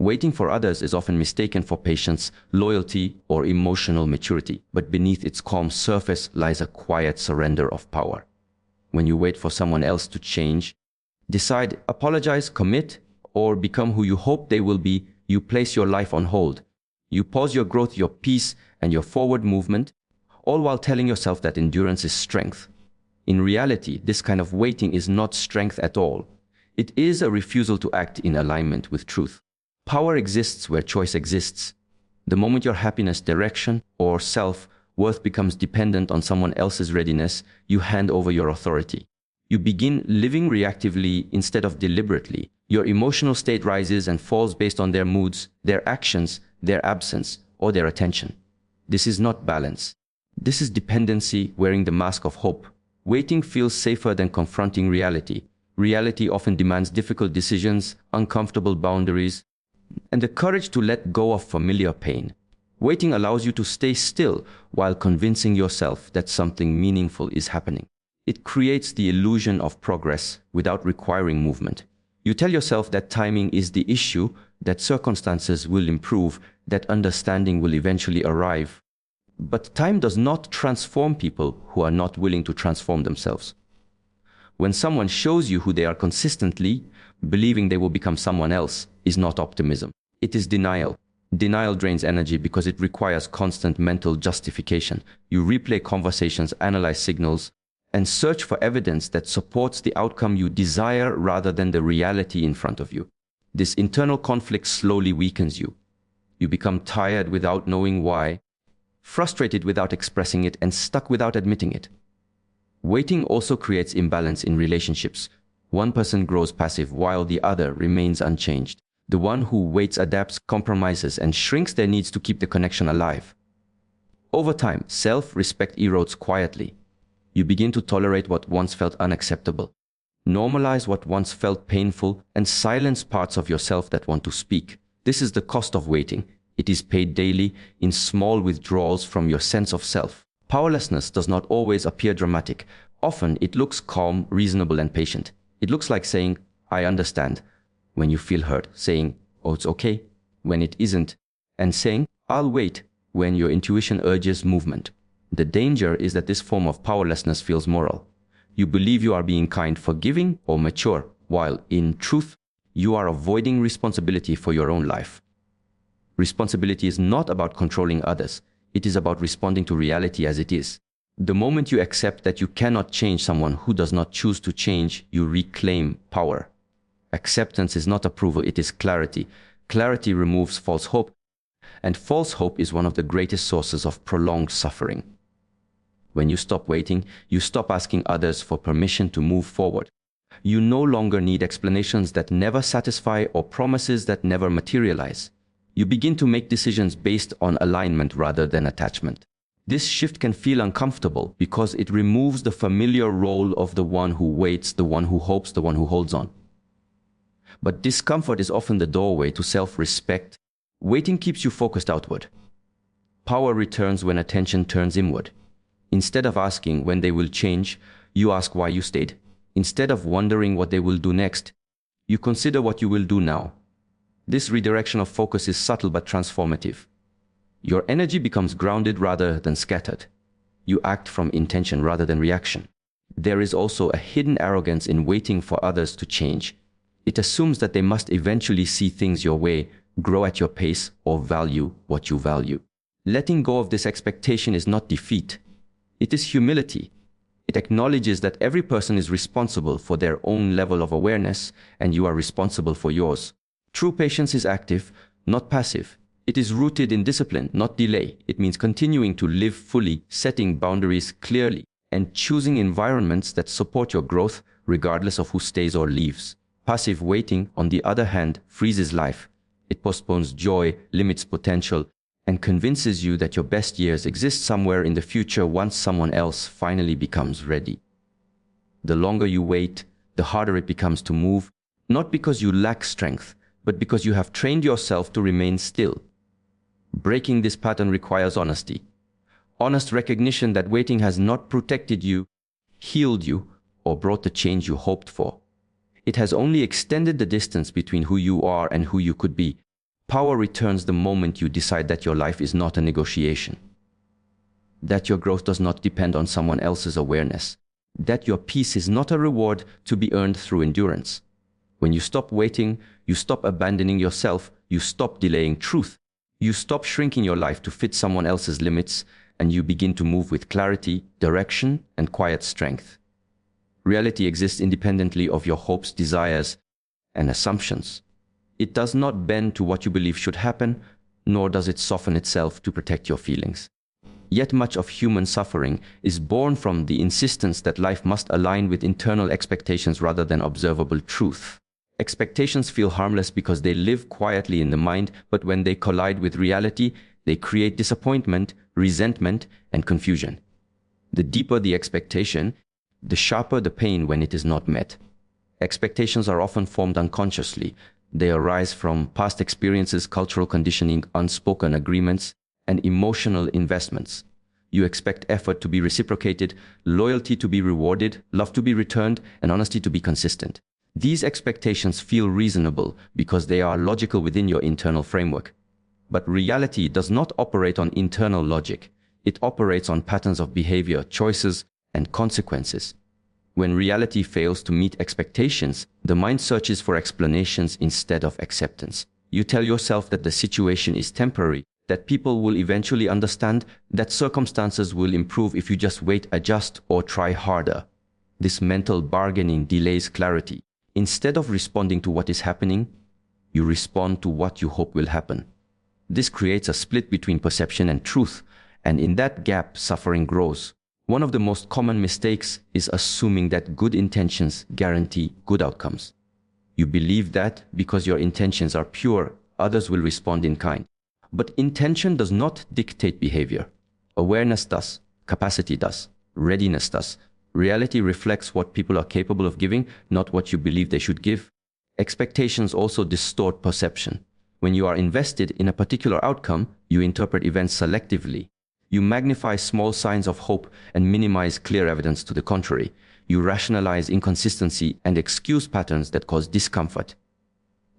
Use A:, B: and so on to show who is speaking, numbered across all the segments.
A: Waiting for others is often mistaken for patience, loyalty, or emotional maturity, but beneath its calm surface lies a quiet surrender of power. When you wait for someone else to change, decide, apologize, commit, or become who you hope they will be, you place your life on hold. You pause your growth, your peace, and your forward movement, all while telling yourself that endurance is strength. In reality, this kind of waiting is not strength at all. It is a refusal to act in alignment with truth. Power exists where choice exists. The moment your happiness, direction, or self-worth becomes dependent on someone else's readiness, you hand over your authority. You begin living reactively instead of deliberately. Your emotional state rises and falls based on their moods, their actions, their absence, or their attention. This is not balance. This is dependency wearing the mask of hope. Waiting feels safer than confronting reality. Reality often demands difficult decisions, uncomfortable boundaries, and the courage to let go of familiar pain. Waiting allows you to stay still while convincing yourself that something meaningful is happening. It creates the illusion of progress without requiring movement. You tell yourself that timing is the issue, that circumstances will improve, that understanding will eventually arrive. But time does not transform people who are not willing to transform themselves. When someone shows you who they are consistently, believing they will become someone else is not optimism. It is denial. Denial drains energy because it requires constant mental justification. You replay conversations, analyze signals, and search for evidence that supports the outcome you desire rather than the reality in front of you. This internal conflict slowly weakens you. You become tired without knowing why, frustrated without expressing it, and stuck without admitting it. Waiting also creates imbalance in relationships. One person grows passive while the other remains unchanged. The one who waits adapts, compromises, and shrinks their needs to keep the connection alive. Over time, self-respect erodes quietly. You begin to tolerate what once felt unacceptable, normalize what once felt painful, and silence parts of yourself that want to speak. This is the cost of waiting. It is paid daily in small withdrawals from your sense of self. Powerlessness does not always appear dramatic. Often it looks calm, reasonable, and patient. It looks like saying, "I understand," when you feel hurt, saying, "Oh, it's okay," when it isn't, and saying, "I'll wait," when your intuition urges movement. The danger is that this form of powerlessness feels moral. You believe you are being kind, forgiving, or mature, while in truth, you are avoiding responsibility for your own life. Responsibility is not about controlling others. It is about responding to reality as it is. The moment you accept that you cannot change someone who does not choose to change, you reclaim power. Acceptance is not approval, it is clarity. Clarity removes false hope, and false hope is one of the greatest sources of prolonged suffering. When you stop waiting, you stop asking others for permission to move forward. You no longer need explanations that never satisfy or promises that never materialize. You begin to make decisions based on alignment rather than attachment. This shift can feel uncomfortable because it removes the familiar role of the one who waits, the one who hopes, the one who holds on. But discomfort is often the doorway to self-respect. Waiting keeps you focused outward. Power returns when attention turns inward. Instead of asking when they will change, you ask why you stayed. Instead of wondering what they will do next, you consider what you will do now. This redirection of focus is subtle but transformative. Your energy becomes grounded rather than scattered. You act from intention rather than reaction. There is also a hidden arrogance in waiting for others to change. It assumes that they must eventually see things your way, grow at your pace, or value what you value. Letting go of this expectation is not defeat. It is humility. It acknowledges that every person is responsible for their own level of awareness, and you are responsible for yours. True patience is active, not passive. It is rooted in discipline, not delay. It means continuing to live fully, setting boundaries clearly, and choosing environments that support your growth regardless of who stays or leaves. Passive waiting, on the other hand, freezes life. It postpones joy, limits potential, and convinces you that your best years exist somewhere in the future once someone else finally becomes ready. The longer you wait, the harder it becomes to move, not because you lack strength, but because you have trained yourself to remain still. Breaking this pattern requires honesty. Honest recognition that waiting has not protected you, healed you, or brought the change you hoped for. It has only extended the distance between who you are and who you could be. Power returns the moment you decide that your life is not a negotiation, that your growth does not depend on someone else's awareness, that your peace is not a reward to be earned through endurance. When you stop waiting, you stop abandoning yourself, you stop delaying truth, you stop shrinking your life to fit someone else's limits, and you begin to move with clarity, direction, and quiet strength. Reality exists independently of your hopes, desires, and assumptions. It does not bend to what you believe should happen, nor does it soften itself to protect your feelings. Yet much of human suffering is born from the insistence that life must align with internal expectations rather than observable truth. Expectations feel harmless because they live quietly in the mind, but when they collide with reality, they create disappointment, resentment, and confusion. The deeper the expectation, the sharper the pain when it is not met. Expectations are often formed unconsciously. They arise from past experiences, cultural conditioning, unspoken agreements, and emotional investments. You expect effort to be reciprocated, loyalty to be rewarded, love to be returned, and honesty to be consistent. These expectations feel reasonable because they are logical within your internal framework. But reality does not operate on internal logic. It operates on patterns of behavior, choices, and consequences. When reality fails to meet expectations, the mind searches for explanations instead of acceptance. You tell yourself that the situation is temporary, that people will eventually understand, that circumstances will improve if you just wait, adjust, or try harder. This mental bargaining delays clarity. Instead of responding to what is happening, you respond to what you hope will happen. This creates a split between perception and truth, and in that gap, suffering grows. One of the most common mistakes is assuming that good intentions guarantee good outcomes. You believe that because your intentions are pure, others will respond in kind. But intention does not dictate behavior. Awareness does, capacity does, readiness does. Reality reflects what people are capable of giving, not what you believe they should give. Expectations also distort perception. When you are invested in a particular outcome, you interpret events selectively. You magnify small signs of hope and minimize clear evidence to the contrary. You rationalize inconsistency and excuse patterns that cause discomfort.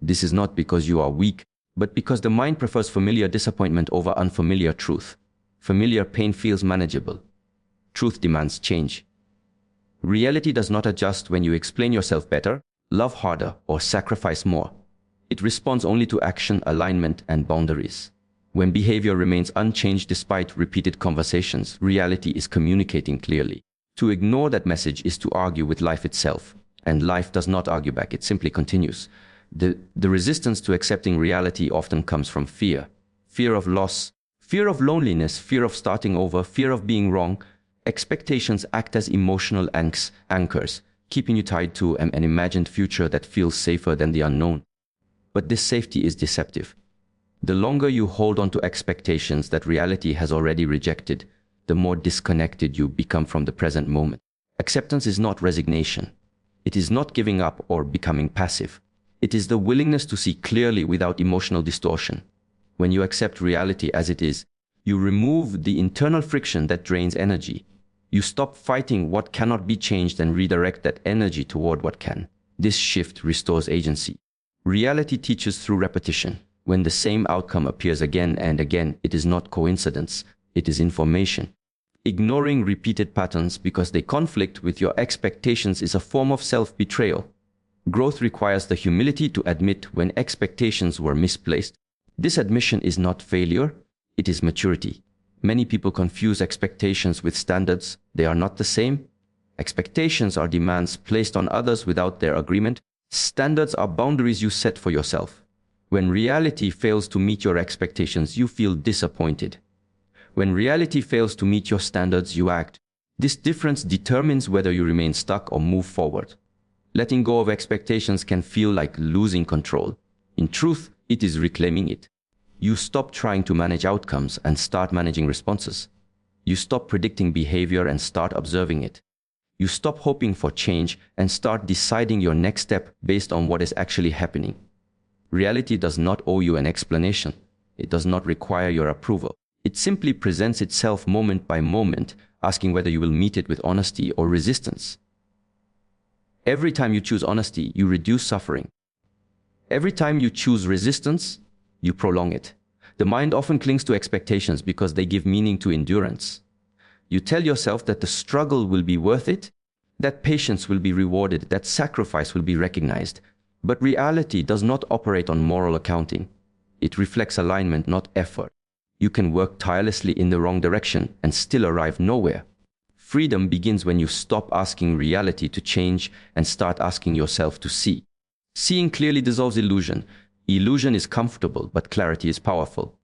A: This is not because you are weak, but because the mind prefers familiar disappointment over unfamiliar truth. Familiar pain feels manageable. Truth demands change. Reality does not adjust when you explain yourself better, love harder, or sacrifice more. It responds only to action, alignment, and boundaries. When behavior remains unchanged despite repeated conversations, reality is communicating clearly. To ignore that message is to argue with life itself. And life does not argue back, it simply continues. The resistance to accepting reality often comes from fear. Fear of loss, fear of loneliness, fear of starting over, fear of being wrong. Expectations act as emotional anchors, keeping you tied to an imagined future that feels safer than the unknown. But this safety is deceptive. The longer you hold on to expectations that reality has already rejected, the more disconnected you become from the present moment. Acceptance is not resignation. It is not giving up or becoming passive. It is the willingness to see clearly without emotional distortion. When you accept reality as it is, you remove the internal friction that drains energy. You stop fighting what cannot be changed and redirect that energy toward what can. This shift restores agency. Reality teaches through repetition. When the same outcome appears again and again, it is not coincidence, it is information. Ignoring repeated patterns because they conflict with your expectations is a form of self-betrayal. Growth requires the humility to admit when expectations were misplaced. This admission is not failure, it is maturity. Many people confuse expectations with standards. They are not the same. Expectations are demands placed on others without their agreement. Standards are boundaries you set for yourself. When reality fails to meet your expectations, you feel disappointed. When reality fails to meet your standards, you act. This difference determines whether you remain stuck or move forward. Letting go of expectations can feel like losing control. In truth, it is reclaiming it. You stop trying to manage outcomes and start managing responses. You stop predicting behavior and start observing it. You stop hoping for change and start deciding your next step based on what is actually happening. Reality does not owe you an explanation. It does not require your approval. It simply presents itself moment by moment, asking whether you will meet it with honesty or resistance. Every time you choose honesty, you reduce suffering. Every time you choose resistance, you prolong it. The mind often clings to expectations because they give meaning to endurance. You tell yourself that the struggle will be worth it, that patience will be rewarded, that sacrifice will be recognized. But reality does not operate on moral accounting. It reflects alignment, not effort. You can work tirelessly in the wrong direction and still arrive nowhere. Freedom begins when you stop asking reality to change and start asking yourself to see. Seeing clearly dissolves illusion. Illusion is comfortable, but clarity is powerful.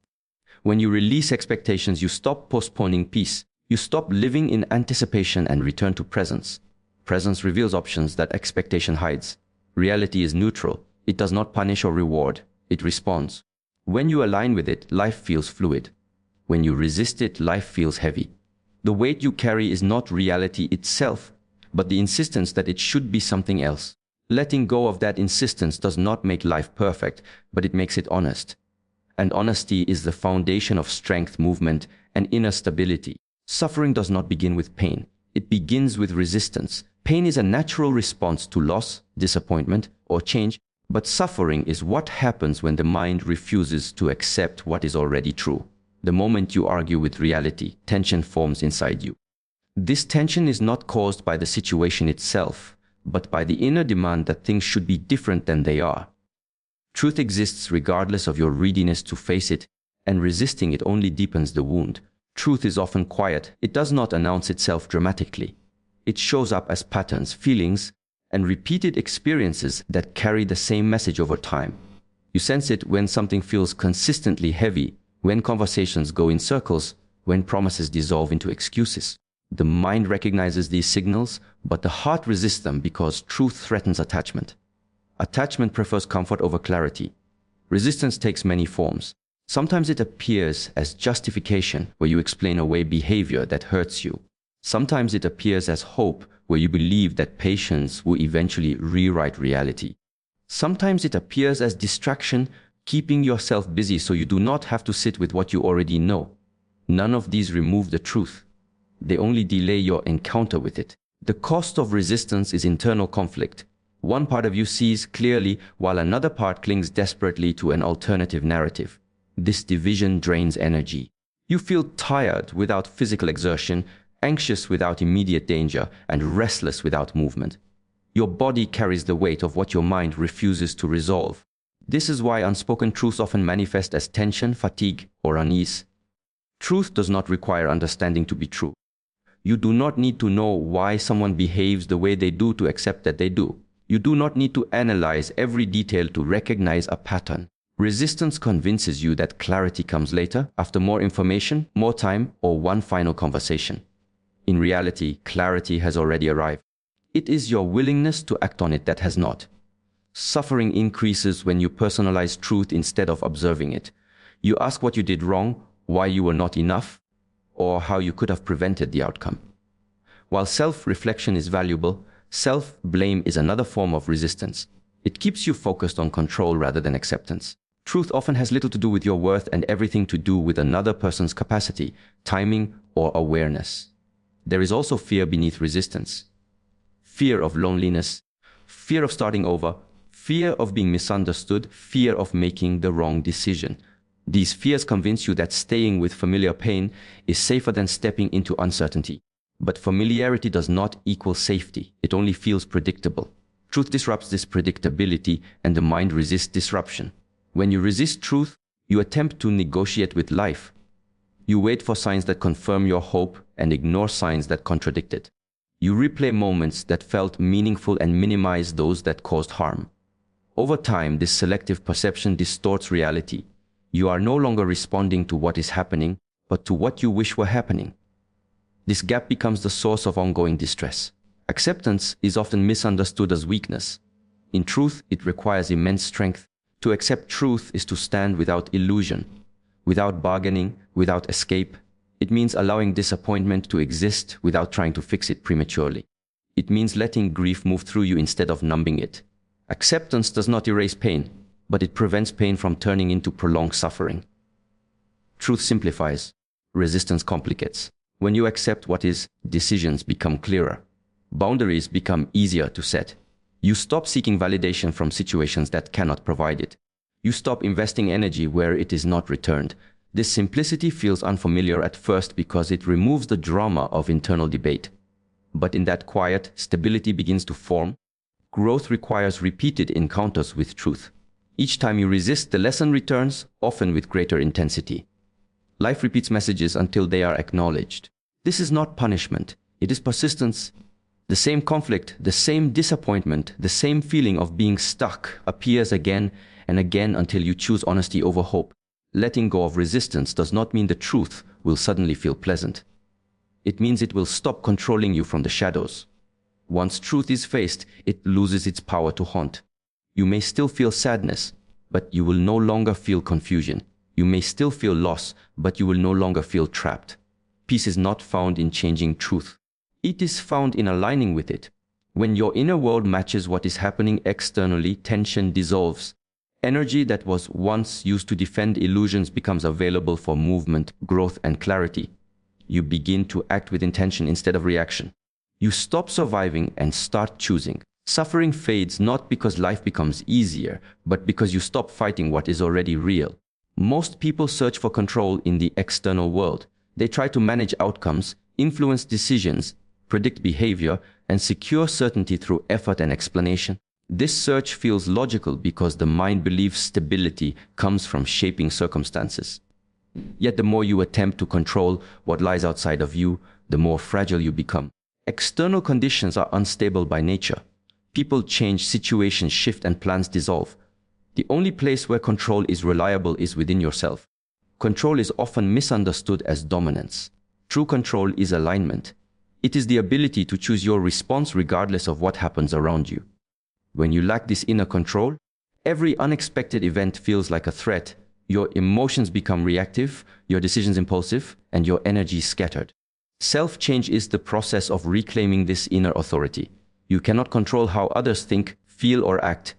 A: When you release expectations, you stop postponing peace. You stop living in anticipation and return to presence. Presence reveals options that expectation hides. Reality is neutral. It does not punish or reward. It responds. When you align with it, life feels fluid. When you resist it, life feels heavy. The weight you carry is not reality itself, but the insistence that it should be something else. Letting go of that insistence does not make life perfect, but it makes it honest. And honesty is the foundation of strength, movement, and inner stability. Suffering does not begin with pain. It begins with resistance. Pain is a natural response to loss, disappointment, or change, but suffering is what happens when the mind refuses to accept what is already true. The moment you argue with reality, tension forms inside you. This tension is not caused by the situation itself, but by the inner demand that things should be different than they are. Truth exists regardless of your readiness to face it, and resisting it only deepens the wound. Truth is often quiet. It does not announce itself dramatically. It shows up as patterns, feelings, and repeated experiences that carry the same message over time. You sense it when something feels consistently heavy, when conversations go in circles, when promises dissolve into excuses. The mind recognizes these signals, but the heart resists them because truth threatens attachment. Attachment prefers comfort over clarity. Resistance takes many forms. Sometimes it appears as justification, where you explain away behavior that hurts you. Sometimes it appears as hope, where you believe that patience will eventually rewrite reality. Sometimes it appears as distraction, keeping yourself busy so you do not have to sit with what you already know. None of these remove the truth. They only delay your encounter with it. The cost of resistance is internal conflict. One part of you sees clearly while another part clings desperately to an alternative narrative. This division drains energy. You feel tired without physical exertion, anxious without immediate danger, and restless without movement. Your body carries the weight of what your mind refuses to resolve. This is why unspoken truths often manifest as tension, fatigue, or unease. Truth does not require understanding to be true. You do not need to know why someone behaves the way they do to accept that they do. You do not need to analyze every detail to recognize a pattern. Resistance convinces you that clarity comes later, after more information, more time, or one final conversation. In reality, clarity has already arrived. It is your willingness to act on it that has not. Suffering increases when you personalize truth instead of observing it. You ask what you did wrong, why you were not enough, or how you could have prevented the outcome. While self-reflection is valuable, self-blame is another form of resistance. It keeps you focused on control rather than acceptance. Truth often has little to do with your worth and everything to do with another person's capacity, timing, or awareness. There is also fear beneath resistance. Fear of loneliness, fear of starting over, fear of being misunderstood, fear of making the wrong decision. These fears convince you that staying with familiar pain is safer than stepping into uncertainty. But familiarity does not equal safety. It only feels predictable. Truth disrupts this predictability, and the mind resists disruption. When you resist truth, you attempt to negotiate with life. You wait for signs that confirm your hope and ignore signs that contradict it. You replay moments that felt meaningful and minimize those that caused harm. Over time, this selective perception distorts reality. You are no longer responding to what is happening, but to what you wish were happening. This gap becomes the source of ongoing distress. Acceptance is often misunderstood as weakness. In truth, it requires immense strength. To accept truth is to stand without illusion, without bargaining, without escape. It means allowing disappointment to exist without trying to fix it prematurely. It means letting grief move through you instead of numbing it. Acceptance does not erase pain, but it prevents pain from turning into prolonged suffering. Truth simplifies. Resistance complicates. When you accept what is, decisions become clearer. Boundaries become easier to set. You stop seeking validation from situations that cannot provide it. You stop investing energy where it is not returned. This simplicity feels unfamiliar at first because it removes the drama of internal debate. But in that quiet, stability begins to form. Growth requires repeated encounters with truth. Each time you resist, the lesson returns, often with greater intensity. Life repeats messages until they are acknowledged. This is not punishment. It is persistence. The same conflict, the same disappointment, the same feeling of being stuck appears again and again until you choose honesty over hope. Letting go of resistance does not mean the truth will suddenly feel pleasant. It means it will stop controlling you from the shadows. Once truth is faced, it loses its power to haunt. You may still feel sadness, but you will no longer feel confusion. You may still feel loss, but you will no longer feel trapped. Peace is not found in changing truth. It is found in aligning with it. When your inner world matches what is happening externally, tension dissolves. Energy that was once used to defend illusions becomes available for movement, growth, and clarity. You begin to act with intention instead of reaction. You stop surviving and start choosing. Suffering fades not because life becomes easier, but because you stop fighting what is already real. Most people search for control in the external world. They try to manage outcomes, influence decisions, predict behavior, and secure certainty through effort and explanation. This search feels logical because the mind believes stability comes from shaping circumstances. Yet the more you attempt to control what lies outside of you, the more fragile you become. External conditions are unstable by nature. People change, situations shift, and plans dissolve. The only place where control is reliable is within yourself. Control is often misunderstood as dominance. True control is alignment. It is the ability to choose your response regardless of what happens around you. When you lack this inner control, every unexpected event feels like a threat. Your emotions become reactive, your decisions impulsive, and your energy scattered. Self-change is the process of reclaiming this inner authority. You cannot control how others think, feel, or act.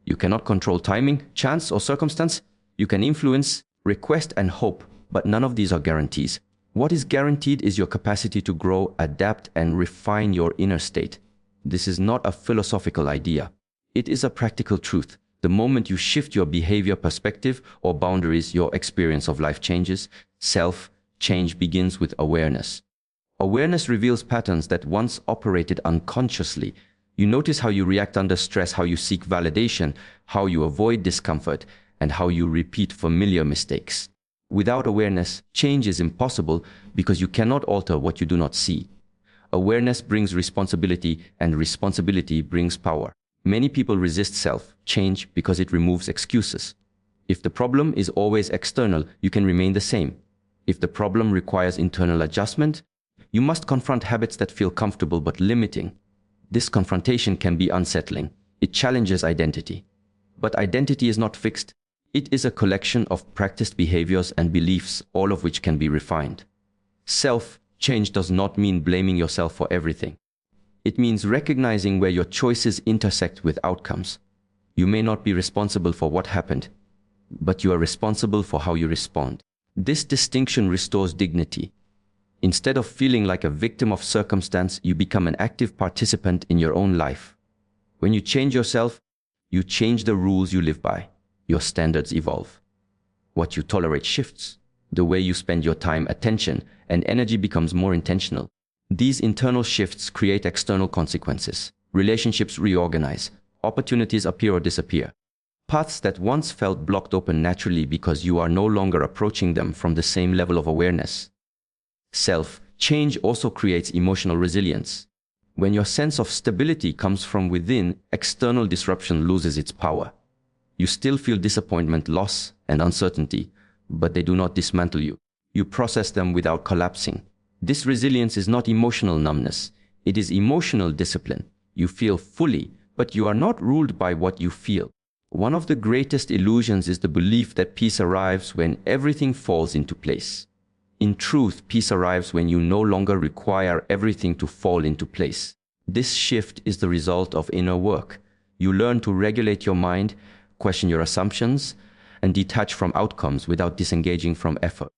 A: You cannot control timing, chance, or circumstance. You can influence, request, and hope, but none of these are guarantees. What is guaranteed is your capacity to grow, adapt, and refine your inner state. This is not a philosophical idea. It is a practical truth. The moment you shift your behavior, perspective, or boundaries, your experience of life changes. Self-change begins with awareness. Awareness reveals patterns that once operated unconsciously. You notice how you react under stress, how you seek validation, how you avoid discomfort, and how you repeat familiar mistakes. Without awareness, change is impossible because you cannot alter what you do not see. Awareness brings responsibility, and responsibility brings power. Many people resist self-change because it removes excuses. If the problem is always external, you can remain the same. If the problem requires internal adjustment, you must confront habits that feel comfortable but limiting. This confrontation can be unsettling. It challenges identity. But identity is not fixed. It is a collection of practiced behaviors and beliefs, all of which can be refined. Self-change does not mean blaming yourself for everything. It means recognizing where your choices intersect with outcomes. You may not be responsible for what happened, but you are responsible for how you respond. This distinction restores dignity. Instead of feeling like a victim of circumstance, you become an active participant in your own life. When you change yourself, you change the rules you live by. Your standards evolve. What you tolerate shifts. The way you spend your time, attention, and energy becomes more intentional. These internal shifts create external consequences. Relationships reorganize. Opportunities appear or disappear. Paths that once felt blocked open naturally because you are no longer approaching them from the same level of awareness. Self-change also creates emotional resilience. When your sense of stability comes from within, external disruption loses its power. You still feel disappointment, loss, and uncertainty, but they do not dismantle you. You process them without collapsing. This resilience is not emotional numbness. It is emotional discipline. You feel fully, but you are not ruled by what you feel. One of the greatest illusions is the belief that peace arrives when everything falls into place. In truth, peace arrives when you no longer require everything to fall into place. This shift is the result of inner work. You learn to regulate your mind, question your assumptions, and detach from outcomes without disengaging from effort.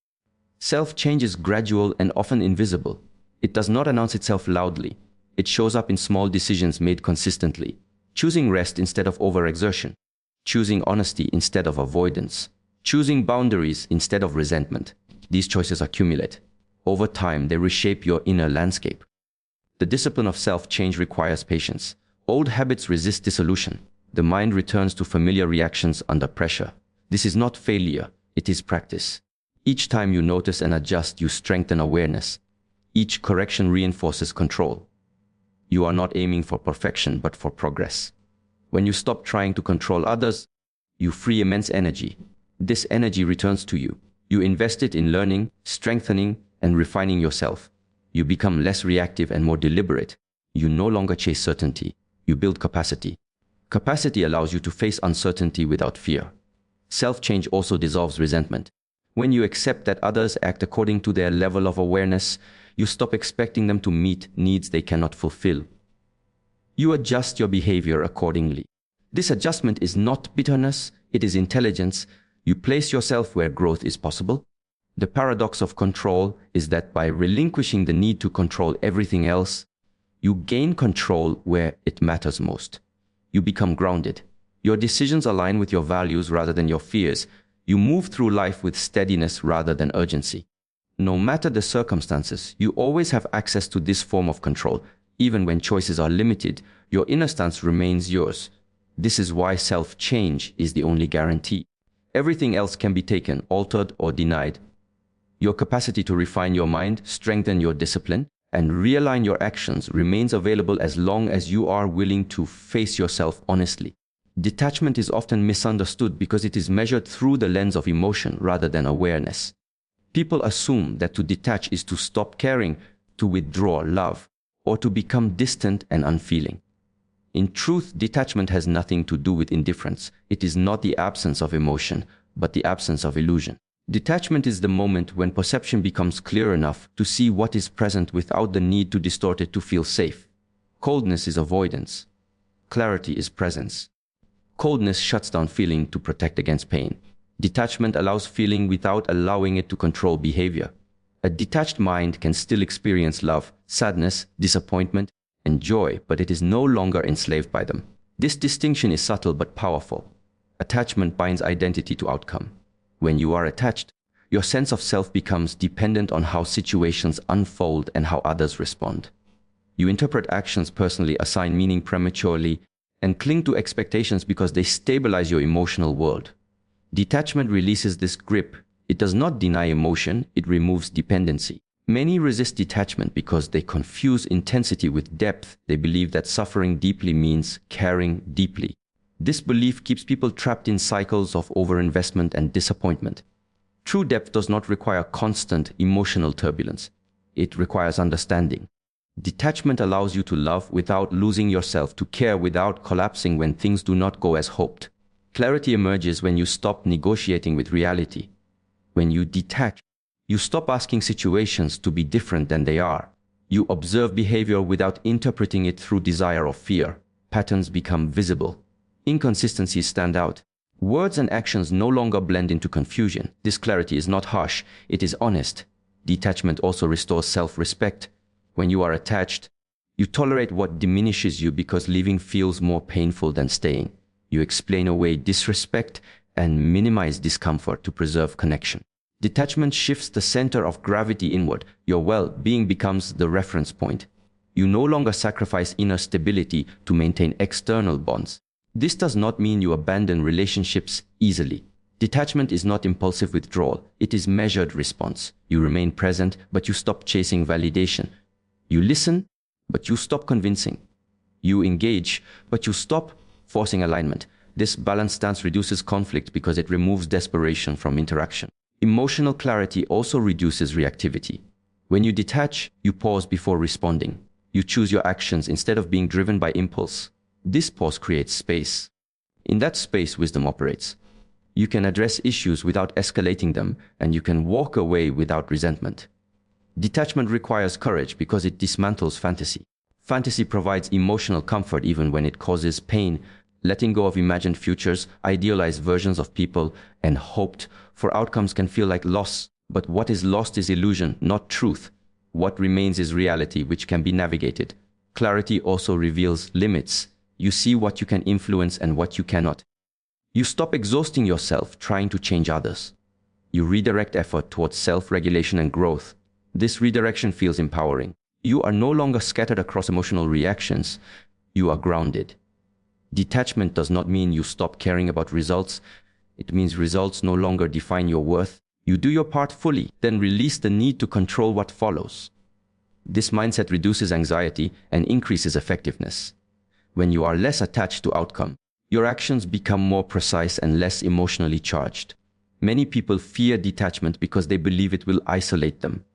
A: Self-change is gradual and often invisible. It does not announce itself loudly. It shows up in small decisions made consistently. Choosing rest instead of overexertion. choosing honesty instead of avoidance, choosing boundaries instead of resentment. These choices accumulate. Over time, they reshape your inner landscape. The discipline of self-change requires patience. Old habits resist dissolution. The mind returns to familiar reactions under pressure. This is not failure, it is practice. Each time you notice and adjust, you strengthen awareness. Each correction reinforces control. You are not aiming for perfection, but for progress. When you stop trying to control others, you free immense energy. This energy returns to you. You invest it in learning, strengthening, and refining yourself. You become less reactive and more deliberate. You no longer chase certainty. You build capacity. Capacity allows you to face uncertainty without fear. Self-change also dissolves resentment. When you accept that others act according to their level of awareness, you stop expecting them to meet needs they cannot fulfill. You adjust your behavior accordingly. This adjustment is not bitterness, it is intelligence. You place yourself where growth is possible. The paradox of control is that by relinquishing the need to control everything else, you gain control where it matters most. You become grounded. Your decisions align with your values rather than your fears. You move through life with steadiness rather than urgency. No matter the circumstances, you always have access to this form of control. Even when choices are limited, your inner stance remains yours. This is why self-change is the only guarantee. Everything else can be taken, altered, or denied. Your capacity to refine your mind, strengthen your discipline, and realign your actions remains available as long as you are willing to face yourself honestly. Detachment is often misunderstood because it is measured through the lens of emotion rather than awareness. People assume that to detach is to stop caring, to withdraw love, or to become distant and unfeeling. In truth, detachment has nothing to do with indifference. It is not the absence of emotion, but the absence of illusion. Detachment is the moment when perception becomes clear enough to see what is present without the need to distort it to feel safe. Coldness is avoidance. Clarity is presence. Coldness shuts down feeling to protect against pain. Detachment allows feeling without allowing it to control behavior. A detached mind can still experience love, sadness, disappointment, and joy, but it is no longer enslaved by them. This distinction is subtle but powerful. Attachment binds identity to outcome. When you are attached, your sense of self becomes dependent on how situations unfold and how others respond. You interpret actions personally, assign meaning prematurely, and cling to expectations because they stabilize your emotional world. Detachment releases this grip. It does not deny emotion, it removes dependency. Many resist detachment because they confuse intensity with depth. They believe that suffering deeply means caring deeply. This belief keeps people trapped in cycles of overinvestment and disappointment. True depth does not require constant emotional turbulence. It requires understanding. Detachment allows you to love without losing yourself, to care without collapsing when things do not go as hoped. Clarity emerges when you stop negotiating with reality. When you detach, you stop asking situations to be different than they are. You observe behavior without interpreting it through desire or fear. Patterns become visible. Inconsistencies stand out. Words and actions no longer blend into confusion. This clarity is not harsh, it is honest. Detachment also restores self-respect. When you are attached, you tolerate what diminishes you because leaving feels more painful than staying. You explain away disrespect and minimize discomfort to preserve connection. Detachment shifts the center of gravity inward. Your well-being becomes the reference point. You no longer sacrifice inner stability to maintain external bonds. This does not mean you abandon relationships easily. Detachment is not impulsive withdrawal. It is measured response. You remain present, but you stop chasing validation. You listen, but you stop convincing. You engage, but you stop forcing alignment. This balanced stance reduces conflict because it removes desperation from interaction. Emotional clarity also reduces reactivity. When you detach, you pause before responding. You choose your actions instead of being driven by impulse. This pause creates space. In that space, wisdom operates. You can address issues without escalating them, and you can walk away without resentment. Detachment requires courage because it dismantles fantasy. Fantasy provides emotional comfort even when it causes pain. Letting go of imagined futures, idealized versions of people, and hoped for outcomes can feel like loss. But what is lost is illusion, not truth. What remains is reality, which can be navigated. Clarity also reveals limits. You see what you can influence and what you cannot. You stop exhausting yourself trying to change others. You redirect effort towards self-regulation and growth. This redirection feels empowering. You are no longer scattered across emotional reactions. You are grounded. Detachment does not mean you stop caring about results. It means results no longer define your worth. You do your part fully, then release the need to control what follows. This mindset reduces anxiety and increases effectiveness. When you are less attached to outcome, your actions become more precise and less emotionally charged. Many people fear detachment because they believe it will isolate them.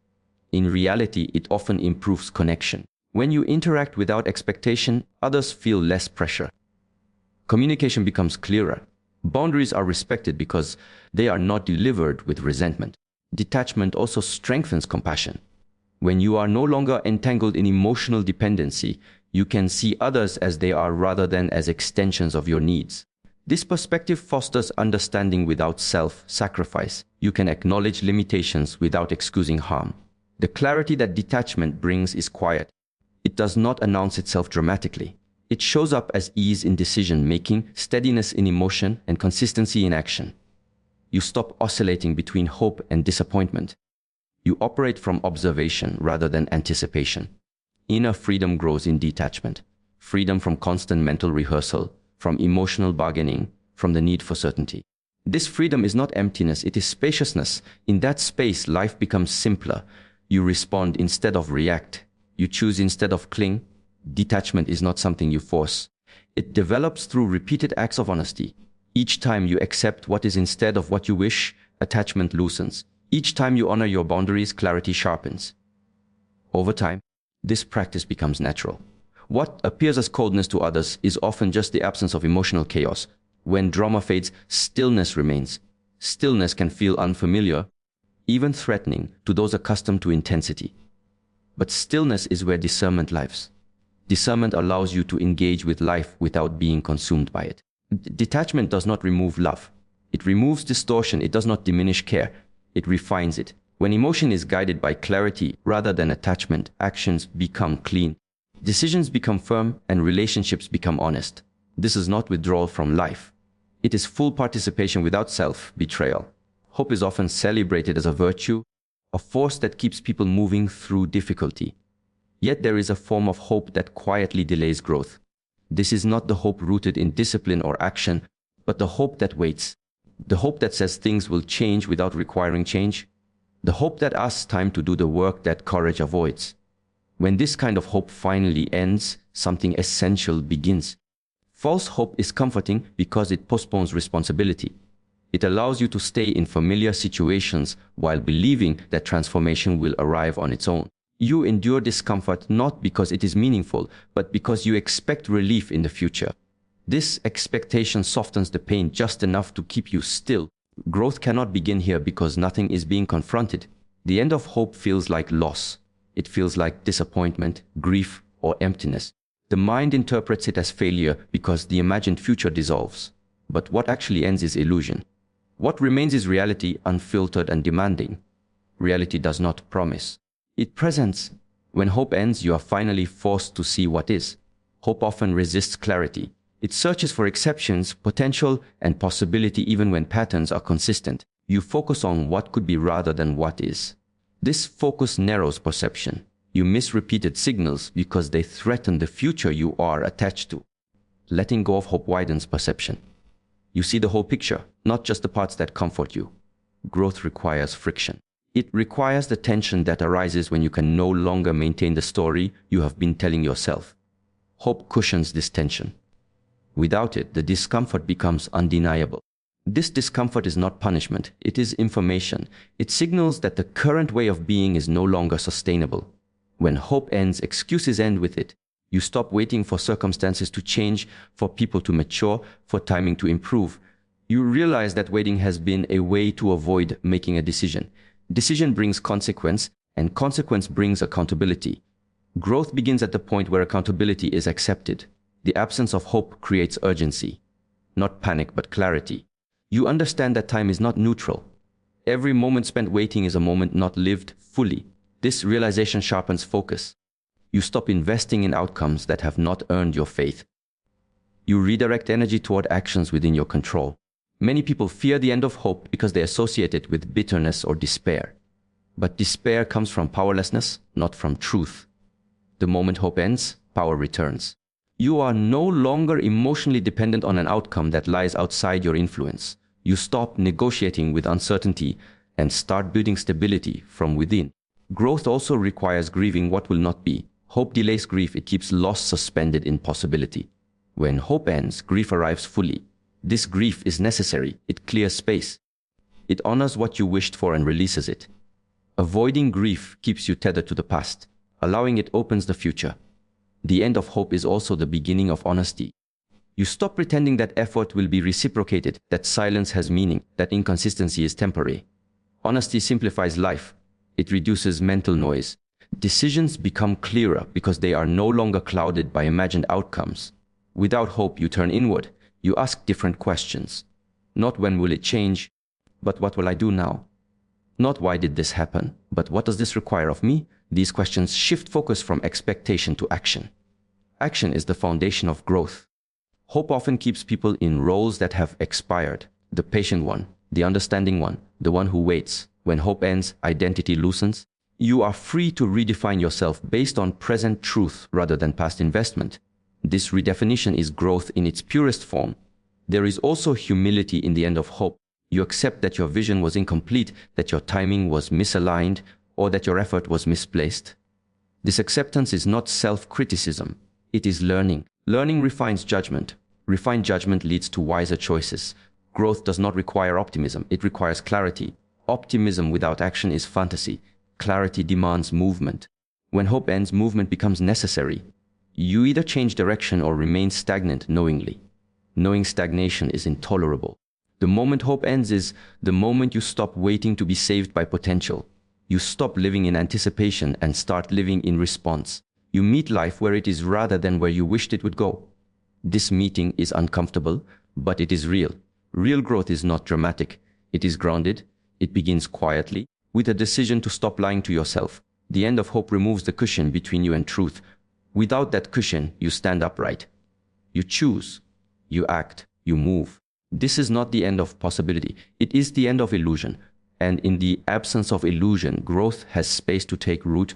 A: In reality, it often improves connection. When you interact without expectation, others feel less pressure. Communication becomes clearer. Boundaries are respected because they are not delivered with resentment. Detachment also strengthens compassion. When you are no longer entangled in emotional dependency, you can see others as they are rather than as extensions of your needs. This perspective fosters understanding without self-sacrifice. You can acknowledge limitations without excusing harm. The clarity that detachment brings is quiet. It does not announce itself dramatically. It shows up as ease in decision-making, steadiness in emotion, and consistency in action. You stop oscillating between hope and disappointment. You operate from observation rather than anticipation. Inner freedom grows in detachment. Freedom from constant mental rehearsal, from emotional bargaining, from the need for certainty. This freedom is not emptiness, it is spaciousness. In that space, life becomes simpler. You respond instead of react. You choose instead of cling. Detachment is not something you force. It develops through repeated acts of honesty. Each time you accept what is instead of what you wish, attachment loosens. Each time you honor your boundaries, clarity sharpens. Over time, this practice becomes natural. What appears as coldness to others is often just the absence of emotional chaos. When drama fades, stillness remains. Stillness can feel unfamiliar, even threatening to those accustomed to intensity. But stillness is where discernment lives. Discernment allows you to engage with life without being consumed by it. Detachment does not remove love. It removes distortion. It does not diminish care. It refines it. When emotion is guided by clarity rather than attachment, actions become clean. Decisions become firm and relationships become honest. This is not withdrawal from life. It is full participation without self-betrayal. Hope is often celebrated as a virtue, a force that keeps people moving through difficulty. Yet there is a form of hope that quietly delays growth. This is not the hope rooted in discipline or action, but the hope that waits. The hope that says things will change without requiring change. The hope that asks time to do the work that courage avoids. When this kind of hope finally ends, something essential begins. False hope is comforting because it postpones responsibility. It allows you to stay in familiar situations while believing that transformation will arrive on its own. You endure discomfort not because it is meaningful, but because you expect relief in the future. This expectation softens the pain just enough to keep you still. Growth cannot begin here because nothing is being confronted. The end of hope feels like loss. It feels like disappointment, grief, or emptiness. The mind interprets it as failure because the imagined future dissolves. But what actually ends is illusion. What remains is reality, unfiltered and demanding. Reality does not promise. It presents. When hope ends, you are finally forced to see what is. Hope often resists clarity. It searches for exceptions, potential, and possibility even when patterns are consistent. You focus on what could be rather than what is. This focus narrows perception. You miss repeated signals because they threaten the future you are attached to. Letting go of hope widens perception. You see the whole picture, not just the parts that comfort you. Growth requires friction. It requires the tension that arises when you can no longer maintain the story you have been telling yourself. Hope cushions this tension. Without it, the discomfort becomes undeniable. This discomfort is not punishment, it is information. It signals that the current way of being is no longer sustainable. When hope ends, excuses end with it. You stop waiting for circumstances to change, for people to mature, for timing to improve. You realize that waiting has been a way to avoid making a decision. Decision brings consequence, and consequence brings accountability. Growth begins at the point where accountability is accepted. The absence of hope creates urgency. Not panic, but clarity. You understand that time is not neutral. Every moment spent waiting is a moment not lived fully. This realization sharpens focus. You stop investing in outcomes that have not earned your faith. You redirect energy toward actions within your control. Many people fear the end of hope because they associate it with bitterness or despair. But despair comes from powerlessness, not from truth. The moment hope ends, power returns. You are no longer emotionally dependent on an outcome that lies outside your influence. You stop negotiating with uncertainty and start building stability from within. Growth also requires grieving what will not be. Hope delays grief, it keeps loss suspended in possibility. When hope ends, grief arrives fully. This grief is necessary, it clears space. It honors what you wished for and releases it. Avoiding grief keeps you tethered to the past. Allowing it opens the future. The end of hope is also the beginning of honesty. You stop pretending that effort will be reciprocated, that silence has meaning, that inconsistency is temporary. Honesty simplifies life. It reduces mental noise. Decisions become clearer because they are no longer clouded by imagined outcomes. Without hope, you turn inward. You ask different questions. Not when will it change, but what will I do now? Not why did this happen, but what does this require of me? These questions shift focus from expectation to action. Action is the foundation of growth. Hope often keeps people in roles that have expired. The patient one, the understanding one, the one who waits. When hope ends, identity loosens. You are free to redefine yourself based on present truth rather than past investment. This redefinition is growth in its purest form. There is also humility in the end of hope. You accept that your vision was incomplete, that your timing was misaligned, or that your effort was misplaced. This acceptance is not self-criticism. It is learning. Learning refines judgment. Refined judgment leads to wiser choices. Growth does not require optimism. It requires clarity. Optimism without action is fantasy. Clarity demands movement. When hope ends, movement becomes necessary. You either change direction or remain stagnant knowingly. Knowing stagnation is intolerable. The moment hope ends is the moment you stop waiting to be saved by potential. You stop living in anticipation and start living in response. You meet life where it is rather than where you wished it would go. This meeting is uncomfortable, but it is real. Real growth is not dramatic. It is grounded. It begins quietly, with a decision to stop lying to yourself. The end of hope removes the cushion between you and truth. Without that cushion, you stand upright. You choose. You act. You move. This is not the end of possibility. It is the end of illusion. And in the absence of illusion, growth has space to take root.